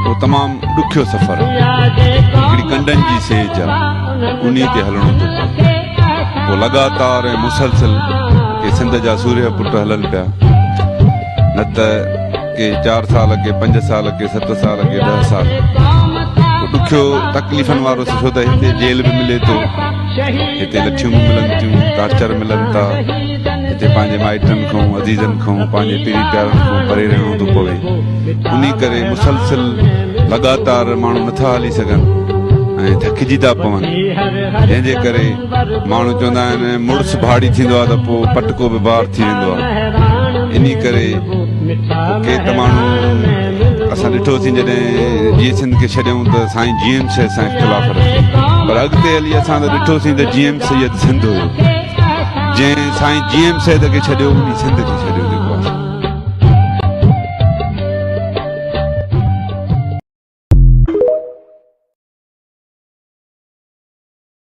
वो तमामु ॾुखियो सफ़र हिकिड़ी कंडनि जी सेज आहे उन ते हलणो थो पए पोइ लगातार ऐं मुसलसिल के सिंध जा सूर्य पुट हलनि पिया न त के 4 साल के 5 साल के 7 साल के 10 साल ॾुखियो तकलीफ़नि वारो छो त हिते जेल बि मिले थो हिते लठियूं बि मिलनि थियूं टार्चर मिलनि था हिते पंहिंजे माइटनि खां अज़ीज़नि खां पंहिंजे पीढ़ी प्यारनि खां परे रहणो थो पवे उन करे मुसलसिल लगातार माण्हू नथा हली सघनि ऐं थकिजी था पवनि जंहिंजे करे माण्हू चवंदा आहिनि मुड़ुसु भाड़ी थींदो आहे त पोइ पटको बि बार थी वेंदो आहे इन करे के त माण्हू असां ॾिठोसीं जॾहिं जीअं सिंध खे छॾियऊं त साईं GM सैयद सां इख़्तिलाफ़ रखी पर अॻिते हली असां त ॾिठोसीं त GM सैयद सिंध हुयो जंहिं साईं GM सैयद खे छॾियो उन सिंध खे छॾियो